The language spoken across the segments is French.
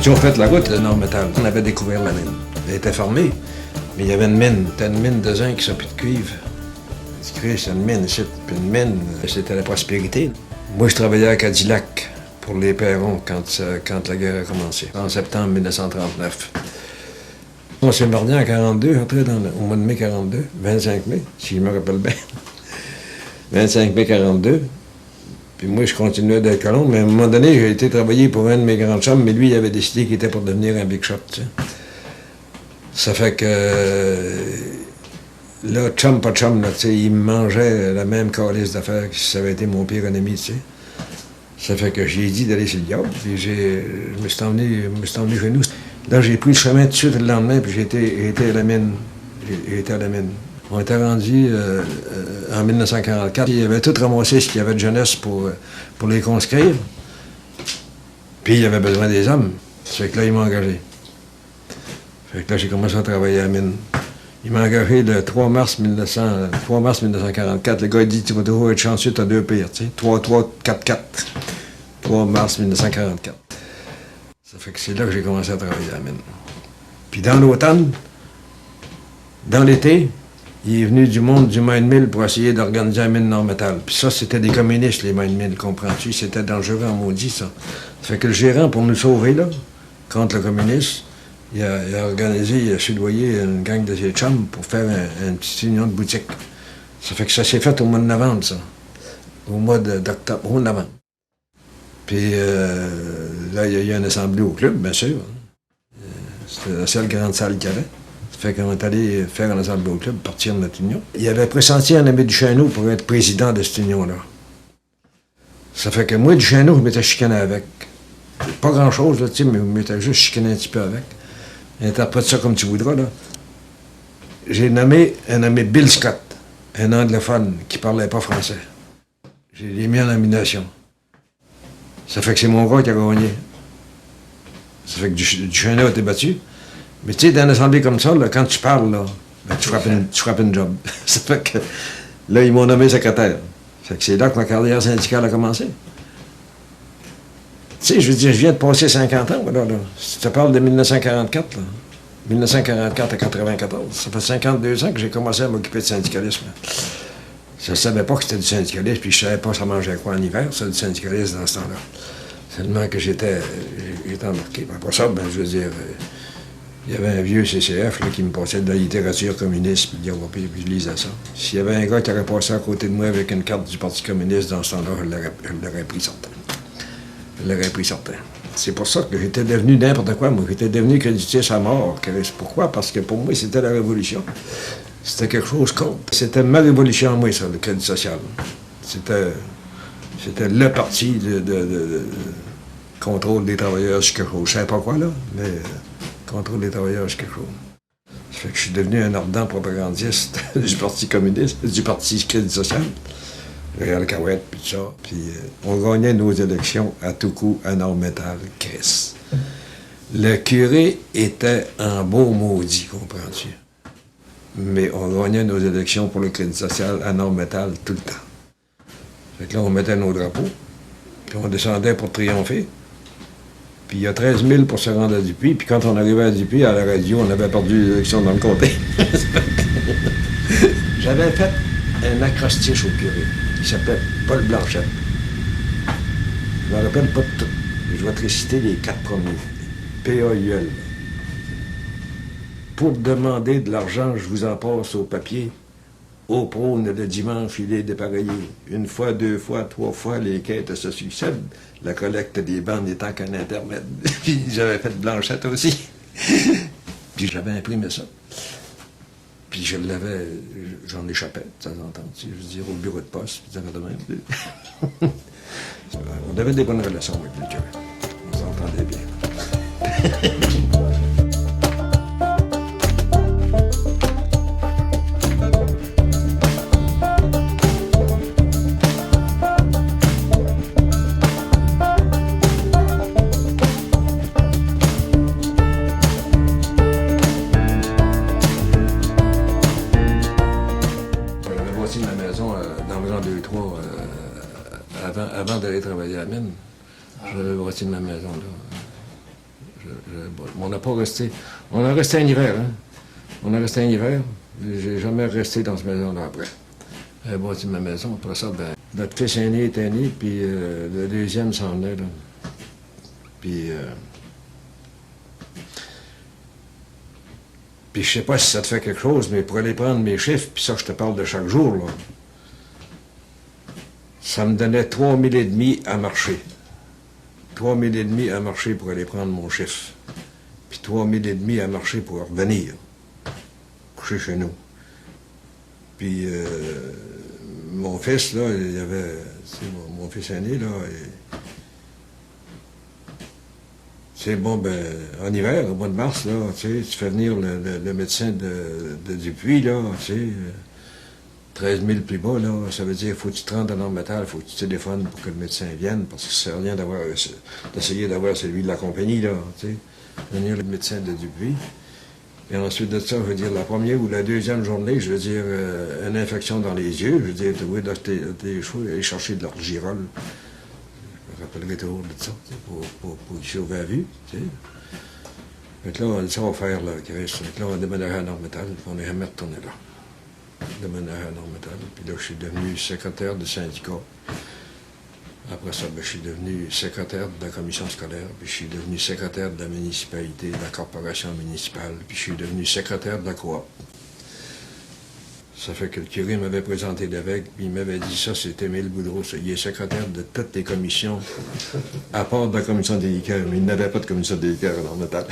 ils ont fait la route, le Nord-Métal, on avait découvert la mine. Elle était fermée, mais il y avait une mine. C'était une mine de zinc, ça, puis de cuivre. C'est une mine, puis une mine, c'était la prospérité. Moi, je travaillais à Cadillac pour les Perrons quand la guerre a commencé, en septembre 1939. On s'est marié en 42, au mois de mai 42, 25 mai, si je me rappelle bien. 25 mai 42. Puis moi, je continuais d'être colon, mais à un moment donné, j'ai été travailler pour un de mes grands chums, mais lui, il avait décidé qu'il était pour devenir un big shot, tu sais. Ça fait que... là, chum, pas chum, là, tu sais, il me mangeait la même calice d'affaires que si ça avait été mon pire ennemi, tu sais. Ça fait que j'ai dit d'aller sur le diable, puis je me suis emmené chez nous. Là, j'ai pris le chemin tout de suite le lendemain, puis j'ai été à la mine. J'ai été à la mine. On était rendu en 1944. Il avait tout ramassé ce qu'il y avait de jeunesse pour les conscrire. Puis il avait besoin des hommes. Ça fait que là, il m'a engagé. Fait que là, j'ai commencé à travailler à la mine. Il m'a engagé le 3 mars 1944. Le gars, il dit, tu vas toujours être chanceux, t'as 2 pires, tu sais. 3-3-4-4. 3 mars 1944. Ça fait que c'est là que j'ai commencé à travailler à la mine. Puis dans l'automne, dans l'été, il est venu du monde du mine mill pour essayer d'organiser la mine Nord-Métal. Puis ça, c'était des communistes, les mine mill, comprends-tu? C'était dangereux en maudit, ça. Ça fait que le gérant, pour nous sauver, là, contre le communisme, il a organisé, il a soudoyé une gang de ses chums pour faire une petite union de boutique. Ça fait que ça s'est fait au mois de novembre, ça. Au mois d'octobre, au novembre. Puis là, il y a eu une assemblée au club, bien sûr. C'était la seule grande salle qu'il y avait. Ça fait qu'on est allé faire une assemblée au club, partir de notre union. Il avait pressenti un ami Duchesneau pour être président de cette union-là. Ça fait que moi, Duchesneau, je m'étais chicané avec. Pas grand-chose, là, tu sais, mais je m'étais juste chicané un petit peu avec. Interprète ça comme tu voudras, là. J'ai nommé Bill Scott, un anglophone qui parlait pas français. J'ai mis en nomination. Ça fait que c'est mon gars qui a gagné. Ça fait que Duchesneau a été battu. Mais tu sais, dans une assemblée comme ça, là, quand tu parles, là, ben, tu frappes une job. Ça fait que là, ils m'ont nommé secrétaire. Ça fait que c'est là que ma carrière syndicale a commencé. Tu sais, je veux dire, je viens de passer 50 ans, voilà, là. Si tu parles de 1944, là. 1944 à 94, ça fait 52 ans que j'ai commencé à m'occuper de syndicalisme. Là. Je ne savais pas que c'était du syndicalisme, puis je ne savais pas ça mangeait quoi en hiver, ça, du syndicalisme dans ce temps-là. Seulement que j'étais embarqué. Après ça, ben, je veux dire, il y avait un vieux CCF là, qui me passait de la littérature communiste, puis puis je lisais ça. S'il y avait un gars qui aurait passé à côté de moi avec une carte du Parti communiste dans ce temps-là, je l'aurais pris certain. Je l'aurais pris certain. C'est pour ça que j'étais devenu n'importe quoi, moi. J'étais devenu créditiste à mort. Pourquoi? Parce que pour moi, c'était la révolution. C'était quelque chose contre. C'était ma révolution à moi, ça, le crédit social. C'était le parti de contrôle des travailleurs sur quelque chose. Je ne sais pas quoi, là, mais contrôle des travailleurs sur quelque chose. Ça fait que je suis devenu un ardent propagandiste du Parti communiste, du Parti crédit social. Réal Cahouette, puis tout ça. Puis on gagnait nos élections à tout coup à Nord-Métal, Chris. Le curé était un beau maudit, comprends-tu? Mais on gagnait nos élections pour le crédit social à Nord-Métal tout le temps. Fait que là, on mettait nos drapeaux, puis on descendait pour triompher. Puis il y a 13 000 pour se rendre à Dupuis, puis quand on arrivait à Dupuis, à la radio, on avait perdu l'élection dans le comté. J'avais fait un acrostiche au curé. Il s'appelait Paul Blanchette. Je ne me rappelle pas de tout. Je vais te réciter les 4 premiers. P-A-U-L. Pour demander de l'argent, je vous en passe au papier. Au prône le dimanche, il est dépareillé. 1 fois, 2 fois, 3 fois, les quêtes se succèdent. La collecte des bandes n'étant qu'un intermède. Puis j'avais fait Blanchette aussi. Puis j'avais imprimé ça. Puis je l'avais, j'en échappais de temps en temps, tu sais, je veux dire, au bureau de poste, puis ça fait de même. On avait des bonnes relations avec le curé. On s'entendait bien. Avant d'aller travailler à la mine, j'avais bâti de ma maison, là. On n'a pas resté. On a resté un hiver, hein. On a resté un hiver. J'ai jamais resté dans cette maison-là après. J'ai bâti ma maison. Après ça, ben, notre fils aîné était né, puis le deuxième s'en venait, là. Puis je sais pas si ça te fait quelque chose, mais pour aller prendre mes chiffres, puis ça, je te parle de chaque jour, là, ça me donnait 3 000 et demi à marcher. 3 000 et demi à marcher pour aller prendre mon chiffre. Puis 3 000 et demi à marcher pour revenir, coucher chez nous. Puis mon fils, là, il y avait, mon fils aîné, là, c'est bon, ben, en hiver, au mois de mars, là, tu fais venir le médecin de Dupuis, là, tu sais, 13 000 plus bas, là, ça veut dire, faut que tu te rendes dans l'hôpital, faut que tu téléphones pour que le médecin vienne, parce que ça sert à rien d'essayer d'avoir celui de la compagnie, là, tu sais, venir le médecin de Dupuis. Et ensuite de ça, je veux dire, la première ou la deuxième journée, je veux dire, une infection dans les yeux, je veux dire, tu vois, des choses, aller chercher de l'orgirol. Je me rappellerai toujours de ça, pour y sauver la vue, tu sais. Donc là, on dit ça, on va faire, là, Chris. Donc là, on a déménagé à Normétal, puis on n'est jamais retourné là. Déménagé à Normétal, puis là, je suis devenu secrétaire du syndicat. Après ça, ben, je suis devenu secrétaire de la commission scolaire, puis je suis devenu secrétaire de la municipalité, de la corporation municipale, puis je suis devenu secrétaire de la coop. Ça fait que le curé m'avait présenté l'évêque, puis il m'avait dit ça, c'est Émile Boudreau, ça. Il est secrétaire de toutes les commissions, à part de la commission des liqueurs, mais il n'avait pas de commission des liqueurs à Normétal.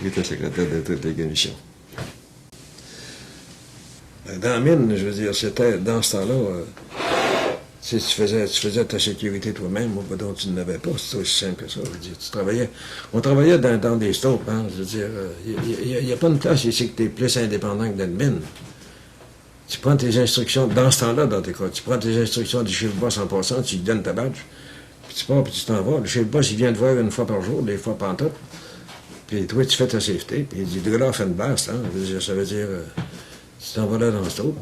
Il était secrétaire de toutes les commissions. Dans la mine, je veux dire, c'était, dans ce temps-là, tu faisais ta sécurité toi-même, moi, donc tu n'avais pas, c'est aussi simple que ça, je veux dire, on travaillait dans des stopes, hein, je veux dire, il n'y a pas une place ici que tu es plus indépendant que dans une mine. Tu prends tes instructions, dans ce temps-là, dans tes cas, tu prends tes instructions du chef boss en passant, tu lui donnes ta badge, puis tu pars, puis tu t'en vas, le chef boss, il vient te voir une fois par jour, des fois pantoute, puis toi, tu fais ta safety, puis il dit, le gars-là fait une blast, hein, je veux dire, ça veut dire... tu t'en vas là dans le stop,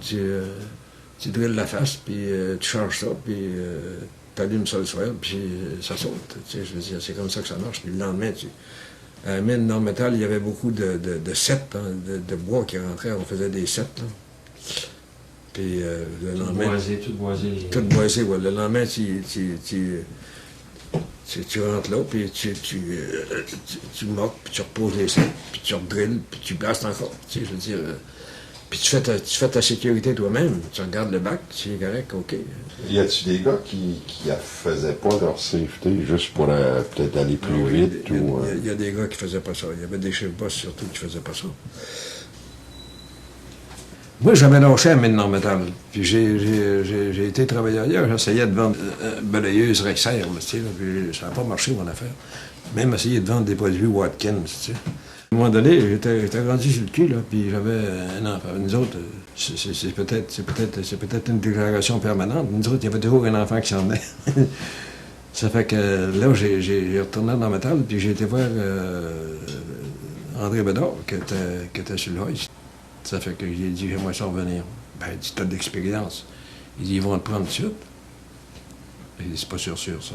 tu drilles la face, puis tu charges ça, puis tu allumes ça le soir, puis ça saute. Tu sais, je veux dire, c'est comme ça que ça marche. Puis le lendemain, à la mine Normétal, il y avait beaucoup de sets, hein, de bois qui rentraient, on faisait des sets. Là. Puis le lendemain... Tout boisé. Tout boisé, oui. Le lendemain, tu rentres là, puis tu moques, puis tu reposes les sets, puis tu redrilles, puis tu blastes encore. Tu sais, je veux dire... Puis tu fais ta sécurité toi-même. Tu regardes le bac, c'est correct, OK. Y a-tu des gars qui faisaient pas leur safety juste pour peut-être aller plus vite? Il y a des gars qui faisaient pas ça. Il y avait des chefs boss surtout qui faisaient pas ça. Moi, j'avais lâché à mine Normétal. Puis j'ai été travailler ailleurs. J'essayais de vendre balayeuse Rexair, tu sais, puis ça n'a pas marché, mon affaire. Même essayer de vendre des produits Watkins, tu sais. À un moment donné, j'étais rendu sur le cul, là, puis j'avais un enfant. Nous autres, c'est peut-être une déclaration permanente. Nous autres, il y avait toujours un enfant qui s'en venait. Ça fait que là, j'ai retourné dans Normétal, puis j'ai été voir André Bédard, qui était sur le hoist. Ça fait que j'ai dit, j'aimerais ça revenir. Ben, il dit, t'as de l'expérience. Il dit, ils vont te prendre tout de suite. Il dit, c'est pas sûr, ça.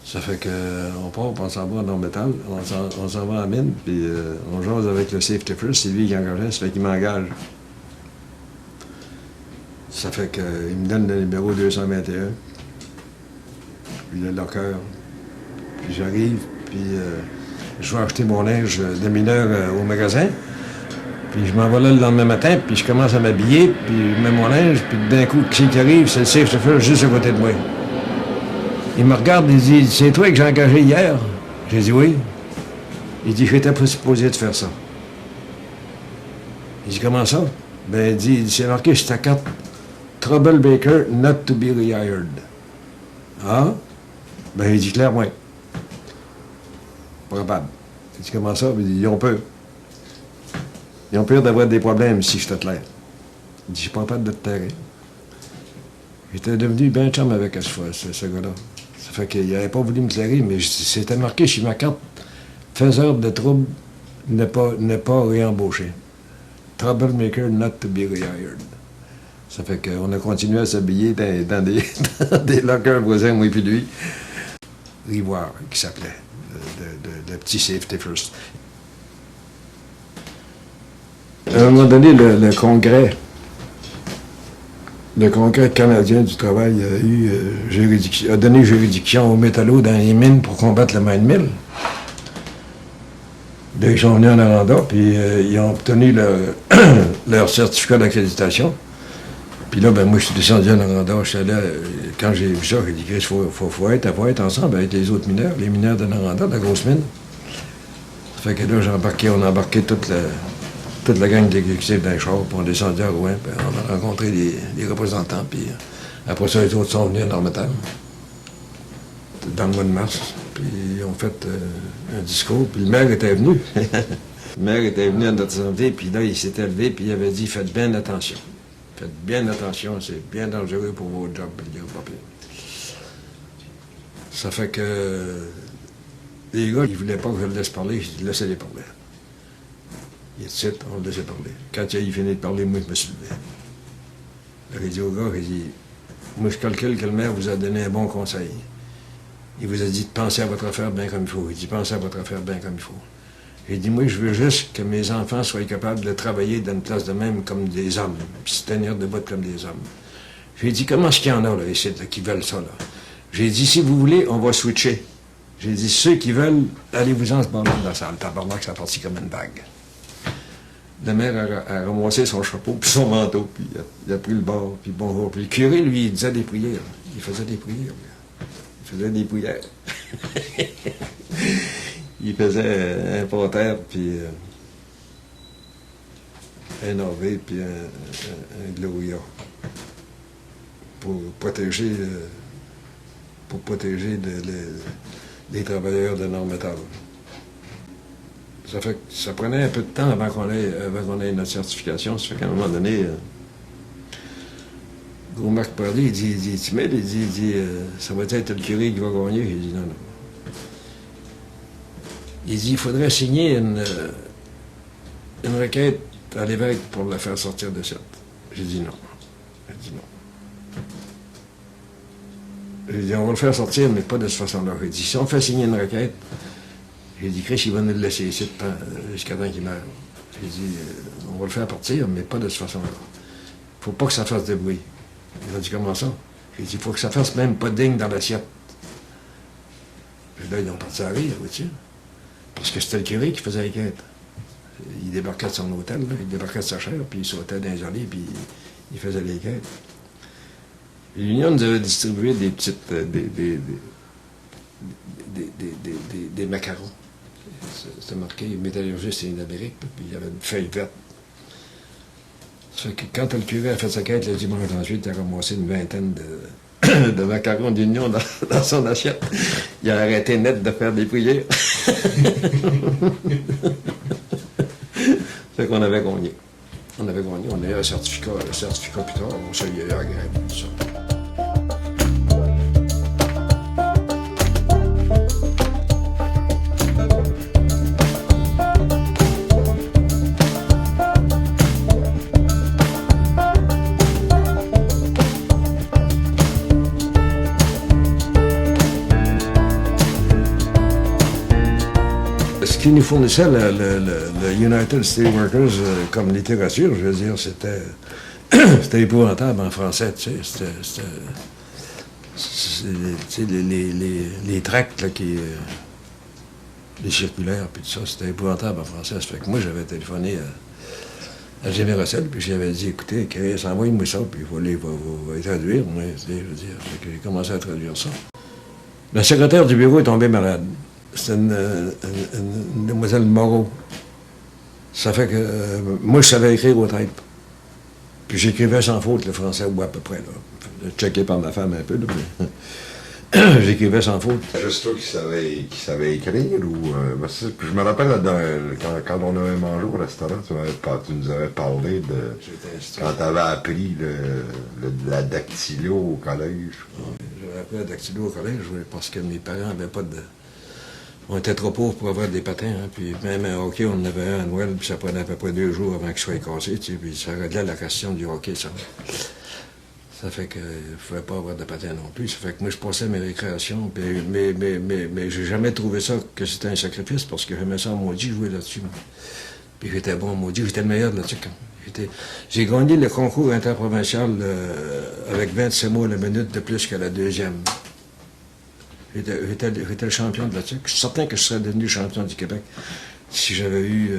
Ça fait qu'on part, on s'en va à Normétal, on s'en va à la mine, puis on jase avec le safety first, c'est lui qui engageait, ça fait qu'il m'engage. Ça fait qu'il me donne le numéro 221, puis le locker. Puis j'arrive, puis je vais acheter mon linge de mineur au magasin. Puis je m'en vais là le lendemain matin, puis je commence à m'habiller, puis je mets mon linge, puis d'un coup, qui arrive, c'est le safety first juste à côté de moi. Il me regarde, il dit, c'est toi que j'ai engagé hier? J'ai dit oui. Il dit, j'étais pas supposé de faire ça. Il dit, comment ça? Ben, il dit, c'est marqué sur ta carte, Troublemaker not to be rehired. Ah? Ben, il dit clairement. Pas capable. Il dit, comment ça? Il dit, ils ont peur. Ils ont peur d'avoir des problèmes si je te claire. Il dit, je suis pas capable de te taire. J'étais devenu bien chum avec ce gars-là. Ça fait qu'il n'avait pas voulu me clairer, mais c'était marqué sur ma carte, faiseur de trouble n'est pas réembauché. Troublemaker not to be rehired. Ça fait qu'on a continué à s'habiller dans des lockers voisins, moi et puis lui. Rivoire, qui s'appelait, le petit Safety First. À un moment donné, le Congrès canadien du travail a donné juridiction aux métallos dans les mines pour combattre le mine mill. Là, ils sont venus en Noranda, puis ils ont obtenu leur certificat d'accréditation. Puis là, ben moi, je suis descendu en Noranda, je suis allé, quand j'ai vu ça, j'ai dit, Chris, faut être ensemble avec les autres mineurs, les mineurs de Noranda, de la grosse mine. Ça fait que là, on a embarqué toute la gang d'exécutifs dans les chars, puis on est descendu à Rouen, puis on a rencontré les représentants, puis après ça, les autres sont venus à Normetal, dans le mois de mars, puis ils ont fait un discours, puis le maire était venu. Le maire était venu à notre assemblée, puis là, il s'était levé, puis il avait dit, faites bien attention. Faites bien attention, c'est bien dangereux pour vos jobs, le papier. Ça fait que les gars, ils ne voulaient pas que je le laisse parler, j'ai dit, laissez-les parler. Il est titre, on le laissait parler. Quand il a fini de parler, moi, je me suis levé. J'ai dit au gars, il dit, moi, je calcule que le maire vous a donné un bon conseil. Il vous a dit de penser à votre affaire bien comme il faut. Il dit, pensez à votre affaire bien comme il faut. J'ai dit, moi, je veux juste que mes enfants soient capables de travailler dans une place de même comme des hommes, puis se tenir debout comme des hommes. J'ai dit, comment est-ce qu'il y en a, là, ici, là, qui veulent ça, là? J'ai dit, si vous voulez, on va switcher. J'ai dit, ceux qui veulent, allez-vous-en se barrer dans la salle. Tabarnak, ça a parti comme une vague. Le maire a ramassé son chapeau puis son manteau, puis il a pris le bord, puis bonjour. Puis le curé, lui, il disait des prières. Il faisait des prières. Il faisait des prières. Il faisait un pater, puis un Ave, puis un Gloria. Pour protéger les travailleurs de Normetal. Ça fait que ça prenait un peu de temps avant qu'on ait notre certification. Ça fait qu'à un moment donné, gros Marc Parly, il dit, Timide, il dit, ça va être le curé qui va gagner. Il dit, non. Il dit, il faudrait signer une requête à l'évêque pour le faire sortir de cette. J'ai dit non. J'ai dit, on va le faire sortir, mais pas de cette façon-là. J'ai dit, si on fait signer une requête, j'ai dit, Chris, il va nous le laisser ici jusqu'à temps qu'il meure. J'ai dit, on va le faire partir, mais pas de cette façon-là. Il ne faut pas que ça fasse de bruit. Il a dit, comment ça? J'ai dit, il faut que ça fasse même pas digne dans l'assiette. Puis là, ils ont parti à rire, vois-tu? Parce que c'était le curé qui faisait les quêtes. Il débarquait de son hôtel, là, il débarquait de sa chaire, puis il sautait dans les allées, puis il faisait les quêtes. L'Union nous avait distribué des petites... des macarons. C'était marqué métallurgiste et Amérique, puis il y avait une feuille verte. Ça fait que quand le curé a fait sa quête le dimanche ensuite, il a ramassé une vingtaine de macarons d'Union dans son assiette. Il a arrêté net de faire des prières. Ça fait qu'on avait gagné. On avait gagné, on a eu un certificat plus tard, ça y est agréable, tout ça. Ce qui nous fournissait le United Steelworkers comme littérature, je veux dire, c'était épouvantable en français, tu sais. Les tracts, là, les circulaires, puis tout ça, c'était épouvantable en français. Ça fait que moi, j'avais téléphoné à Jimmy Russell, puis j'avais dit, écoutez, Chris, envoyez-moi ça, puis il va traduire. Moi, je veux dire, j'ai commencé à traduire ça. Le secrétaire du bureau est tombé malade. C'est une demoiselle Moreau. Ça fait que moi, je savais écrire au type. Puis j'écrivais sans faute le français, ou à peu près. Là. Checké par ma femme un peu, là, mais j'écrivais sans faute. Juste toi qui savais écrire, ou... je me rappelle, quand on avait mangé au restaurant, tu nous avais parlé de... Quand tu avais appris la dactylo au collège. J'avais appris la dactylo au collège, parce que mes parents n'avaient pas de... On était trop pauvres pour avoir des patins, hein, puis même un hockey, on en avait un à Noël, puis ça prenait à peu près 2 jours avant qu'il soit cassé, tu sais, puis ça réglait la question du hockey, ça. Ça fait que je ne pouvais pas avoir de patin non plus. Ça fait que moi, je passais mes récréations. Mais j'ai jamais trouvé ça que c'était un sacrifice parce que j'aimais ça en maudit jouer là-dessus. Puis j'étais bon en maudit. J'étais le meilleur là-dessus. J'ai gagné le concours interprovincial avec 27 mots la minute de plus que la deuxième. J'étais le champion de là-dessus. Je suis certain que je serais devenu champion du Québec si j'avais eu...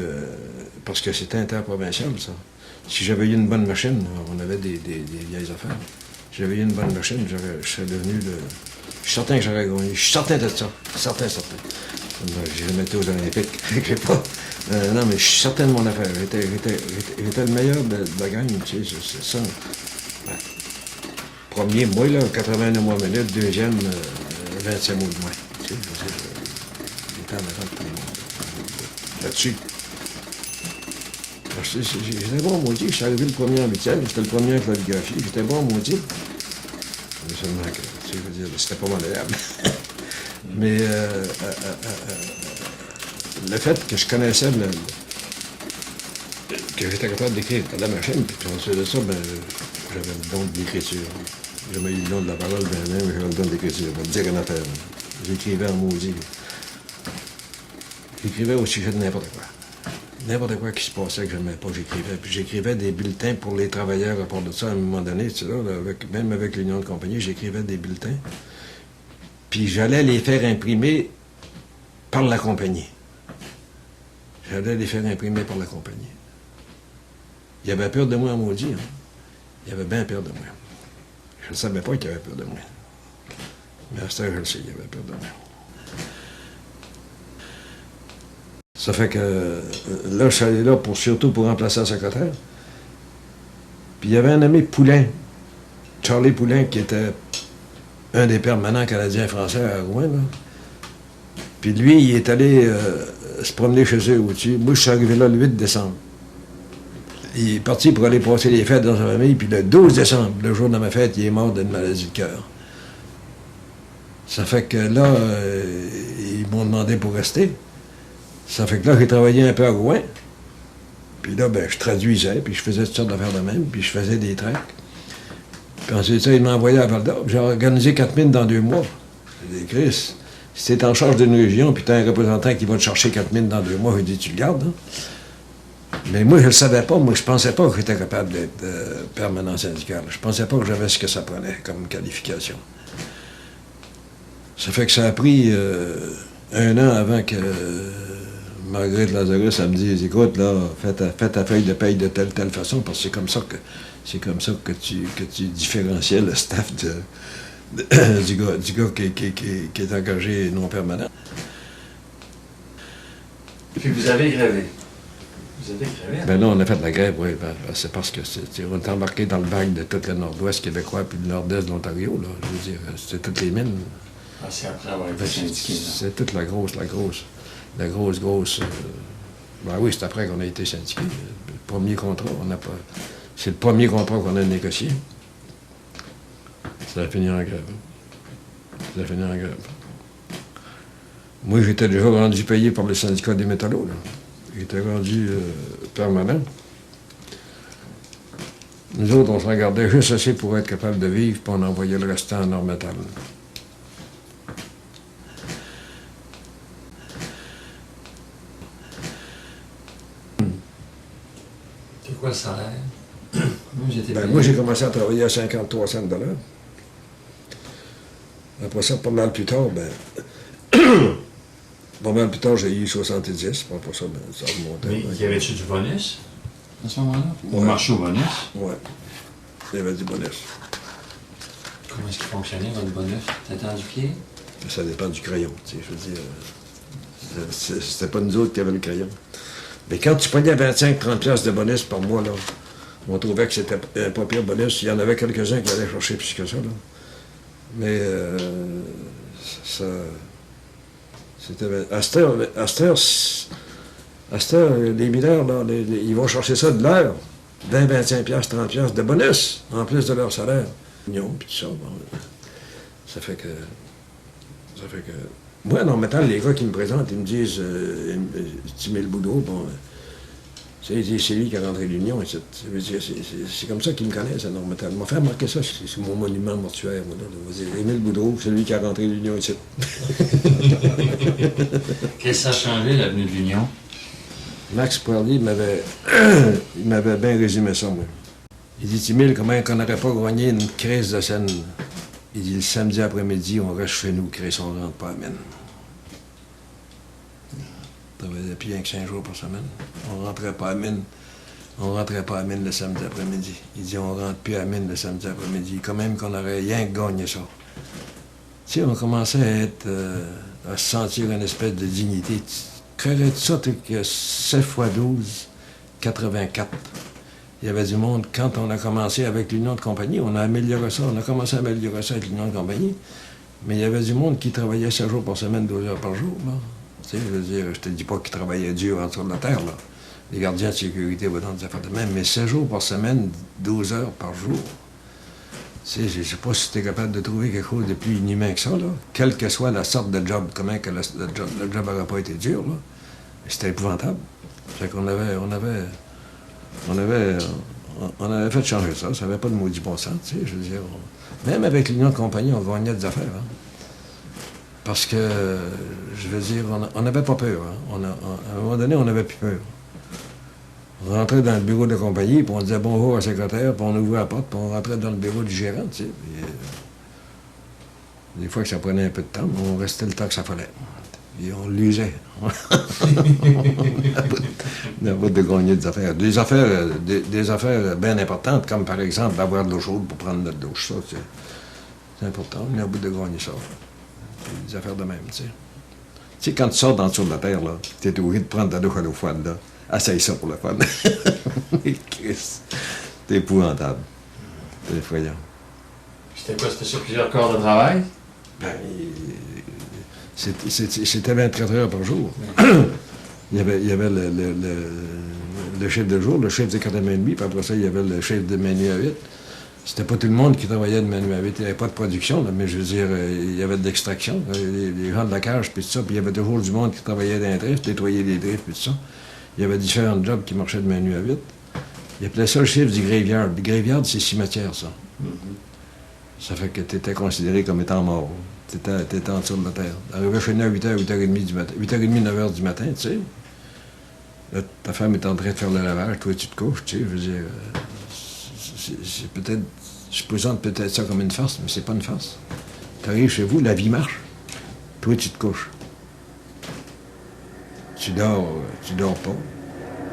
parce que c'était interprovincial, ça. Si j'avais eu une bonne machine, on avait des vieilles affaires. Si j'avais eu une bonne machine, je serais devenu le... Je suis certain que j'aurais gagné. Je suis certain de ça. Certain. J'ai jamais été aux Olympiques. J'ai pas... non, mais je suis certain de mon affaire. J'étais le meilleur de la gang, tu sais, c'est ça. Ouais. Premier, moi, là, 89 mois minutes. Deuxième, 25 mots de moins. Tu sais, j'étais en avant de tout le monde. Là-dessus. J'étais bon maudit. Je suis arrivé le premier en huitième. J'étais le premier en calligraphie. J'étais bon maudit. Mais seulement que, tu sais, je veux dire, c'était pas malléable. Mais le fait que je connaissais que j'étais capable d'écrire à la machine, puis ensuite de ça, ben, j'avais le don de l'écriture. J'ai jamais eu le don de la parole, mais j'avais le don de l'écriture. Je vais te dire une affaire. J'écrivais en maudit. J'écrivais au sujet de n'importe quoi. N'importe quoi qui se passait que j'aimais pas, j'écrivais. Puis j'écrivais des bulletins pour les travailleurs à part de ça, à un moment donné, tu sais, là, même avec l'Union de compagnie, j'écrivais des bulletins. Puis j'allais les faire imprimer par la compagnie. J'allais les faire imprimer par la compagnie. Il avait peur de moi, maudit. Hein? Il avait bien peur de moi. Je ne savais pas qu'il avait peur de moi. Mais à cette heure, je le sais, il avait peur de moi. Ça fait que là, je suis allé là surtout pour remplacer la secrétaire. Puis il y avait un ami Poulain, Charlie Poulain, qui était un des permanents canadiens-français à Rouen. Là. Puis lui, il est allé se promener chez eux au-dessus. Moi, je suis arrivé là le 8 décembre. Il est parti pour aller passer les fêtes dans sa famille, puis le 12 décembre, le jour de ma fête, il est mort d'une maladie de cœur. Ça fait que là, ils m'ont demandé pour rester. Ça fait que là, j'ai travaillé un peu à Rouen. Puis là, ben, je traduisais, puis je faisais toutes sortes d'affaires de même, puis je faisais des tracts. Puis ensuite, ça, il m'a envoyé à Val-d'Or. J'ai organisé 4 000 dans 2 mois. J'ai dit, Chris, si t'es en charge d'une région, puis t'as un représentant qui va te chercher 4 000 dans 2 mois, il dit, tu le gardes. Hein? Mais moi, je le savais pas. Moi, je pensais pas que j'étais capable d'être permanent syndical. Je pensais pas que j'avais ce que ça prenait comme qualification. Ça fait que ça a pris 1 an avant que Marguerite Lazarus, elle me dit, écoute, là, fais ta feuille de paye de telle façon, parce que c'est comme ça que tu différenciais le staff du gars qui est engagé non permanent. Puis vous avez grévé. Vous avez grévé? Ben là, on a fait de la grève, oui. Ben, c'est parce que on est embarqué dans le bac de tout le nord-ouest québécois puis le nord-est de l'Ontario, là. Je veux dire, c'était toutes les mines. Ah, c'est après avoir été syndiqué, là. C'est toute la grosse. Ben oui, c'est après qu'on a été syndiqué. Le premier contrat, c'est le premier contrat qu'on a négocié. Ça a fini en grève. Moi, j'étais déjà rendu payé par le syndicat des métallos, là. J'étais rendu permanent. Nous autres, on se regardait juste assez pour être capable de vivre, puis on envoyait le restant en or métal. C'est quoi le salaire? Moi, j'ai commencé à travailler à 53 cents $. Après ça, pas mal plus tard, pas mal plus tard, j'ai eu 70. Après ça, ça a remonté. Mais y avait-tu du bonus à ce moment-là? Ouais. Au marché au bonus? Oui. Il y avait du bonus. Comment est-ce qu'il fonctionnait, votre bonus? C'était indiqué? Ça dépend du crayon, tu sais, je veux dire. C'était pas nous autres qui avions le crayon. Mais quand tu prenais 25-30$ de bonus par mois, là, on trouvait que c'était un pas pire bonus. Il y en avait quelques-uns qui allaient chercher plus que ça, là. Mais ça... C'était... À cette heure, les mineurs, là, ils vont chercher ça de l'heure. 20, 25$, 30$ de bonus, en plus de leur salaire. Puis tout ça, bon, ça fait que... Moi, non, maintenant, les gars qui me présentent, ils me disent, tu mets le boulot, bon... C'est lui qui a rentré l'Union. C'est comme ça qu'ils me connaissent à Normanton. Il m'a fait remarquer ça, c'est mon monument mortuaire. Moi, là. On va dire Émile Boudreau, c'est lui qui a rentré l'Union ici. Qu'est-ce que ça a changé, l'avenue de l'Union? Max Poirier il m'avait bien résumé ça, moi. Il dit, Émile, comment qu'on n'aurait pas gagné une crise de scène? Il dit, le samedi après-midi, on reste chez nous, Chris, on rentre pas à Mine. On travaillait plus rien que 5 jours par semaine. On rentrait pas à Mine. On rentrait pas à Mine le samedi après-midi. Il dit, on rentre plus à Mine le samedi après-midi. Quand même qu'on aurait rien que gagné ça. Tu sais, on commençait à se sentir une espèce de dignité. Tu créerais ça que 7 x 12, 84. Il y avait du monde. Quand on a commencé avec l'Union de compagnie, on a amélioré ça. On a commencé à améliorer ça avec l'Union de compagnie. Mais il y avait du monde qui travaillait 7 jours par semaine, 12 heures par jour. Là. Tu sais, je veux dire, je te dis pas qu'ils travaillaient dur en dessous de la terre, là. Les gardiens de sécurité vont dans des affaires de même, mais 7 jours par semaine, 12 heures par jour. Tu sais, je sais pas si tu es capable de trouver quelque chose de plus inhumain que ça, là. Quelle que soit la sorte de job, comment que le job n'aurait pas été dur, là. C'était épouvantable. Fait qu'on on avait fait changer ça. Ça n'avait pas de maudit bon sens, tu sais, je veux dire. Même avec l'Union de compagnie, on gagnait des affaires, hein. Parce que, je veux dire, on n'avait pas peur. Hein. À un moment donné, on n'avait plus peur. On rentrait dans le bureau de compagnie, puis on disait bonjour à la secrétaire, puis on ouvrait la porte, puis on rentrait dans le bureau du gérant, tu sais. Puis, des fois que ça prenait un peu de temps, mais on restait le temps que ça fallait. Puis on l'usait. On a pas de gagner des affaires. Des affaires bien importantes, comme par exemple avoir de l'eau chaude pour prendre notre douche. Ça, c'est important. On a bout de gagner ça. Des affaires de même, tu sais. Tu sais, quand tu sors dans le dessous de la terre, là, tu es obligé de prendre ta douche à l'eau froide, là. Essaye ça pour le fun. Christ, c'est épouvantable. C'est effrayant. C'était quoi? C'était sur plusieurs corps de travail? Ben, c'était 24 heures par jour. il y avait le chef de jour, le chef de 4h30, puis après ça, il y avait le chef de minuit à 8. C'était pas tout le monde qui travaillait de minuit à 8. Il n'y avait pas de production, là, mais je veux dire, il y avait de l'extraction. Les gens de la cage, puis tout ça. Puis il y avait toujours du monde qui travaillait dans les drifts, nettoyer les drifts, puis tout ça. Il y avait différents jobs qui marchaient de minuit à 8. Il appelait ça le chef du graveyard. Le graveyard, c'est cimetière, ça. Mm-hmm. Ça fait que tu étais considéré comme étant mort. Tu étais en dessous de la terre. Arrivé chez nous à 8h, 8h30 du matin. 8h30, 9h du matin, tu sais. Là, ta femme est en train de faire le lavage, toi, tu te couches, tu sais. Je veux dire, c'est peut-être... Je présente peut-être ça comme une farce, mais c'est pas une farce. Tu arrives chez vous, la vie marche. Toi, tu te couches. Tu dors pas.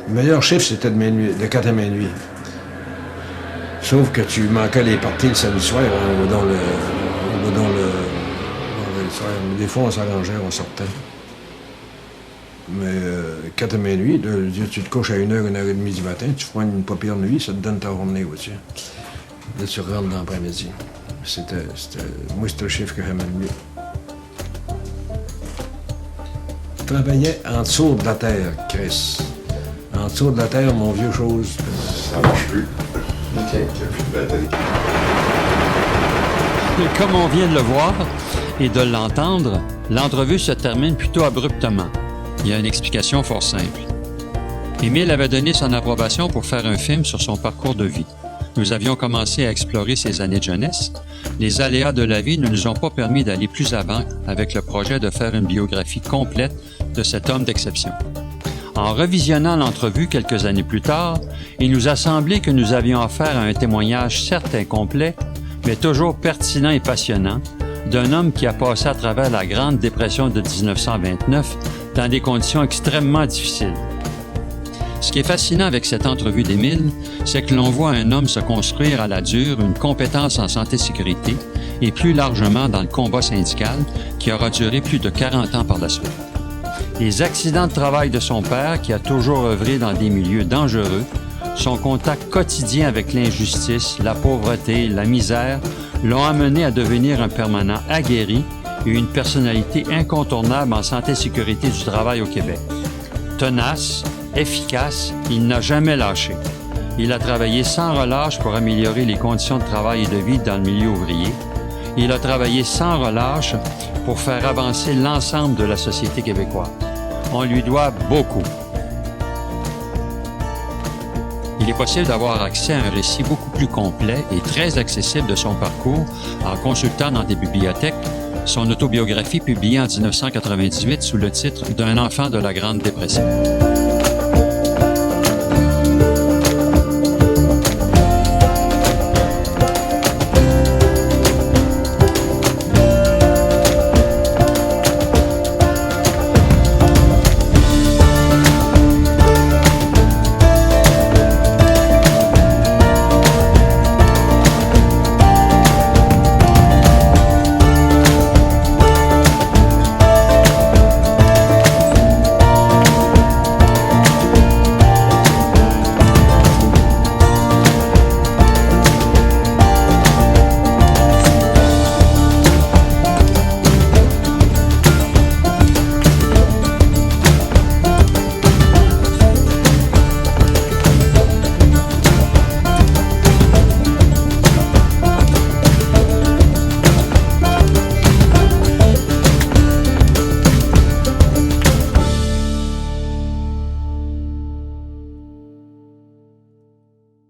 Le meilleur chiffre, c'était de 4 à minuit. Sauf que tu manquais les parties le samedi soir, on va dans le soir. Mais des fois, on s'arrangeait, on sortait. Mais 4 à minuit, tu te couches à 1h, 1h30 du matin, tu prends une paupière de nuit, ça te donne ta journée aussi. Là, tu rentres dans l'après-midi. Moi, c'était le chiffre que j'aimais le mieux. Je travaillais en dessous de la terre, Chris. En dessous de la terre, mon vieux chose. Ça marche plus. OK. Il n'y a plus de batterie. Et comme on vient de le voir et de l'entendre, l'entrevue se termine plutôt abruptement. Il y a une explication fort simple. Émile avait donné son approbation pour faire un film sur son parcours de vie. Nous avions commencé à explorer ses années de jeunesse. Les aléas de la vie ne nous ont pas permis d'aller plus avant avec le projet de faire une biographie complète de cet homme d'exception. En revisionnant l'entrevue quelques années plus tard, il nous a semblé que nous avions affaire à un témoignage certes incomplet, mais toujours pertinent et passionnant, d'un homme qui a passé à travers la Grande Dépression de 1929 dans des conditions extrêmement difficiles. Ce qui est fascinant avec cette entrevue d'Émile, c'est que l'on voit un homme se construire à la dure une compétence en santé-sécurité et plus largement dans le combat syndical qui aura duré plus de 40 ans par la suite. Les accidents de travail de son père, qui a toujours œuvré dans des milieux dangereux, son contact quotidien avec l'injustice, la pauvreté, la misère, l'ont amené à devenir un permanent aguerri et une personnalité incontournable en santé-sécurité du travail au Québec. Tenace, efficace, il n'a jamais lâché. Il a travaillé sans relâche pour améliorer les conditions de travail et de vie dans le milieu ouvrier. Il a travaillé sans relâche pour faire avancer l'ensemble de la société québécoise. On lui doit beaucoup. il est possible d'avoir accès à un récit beaucoup plus complet et très accessible de son parcours en consultant dans des bibliothèques son autobiographie publiée en 1998 sous le titre « D'un enfant de la Grande Dépression ».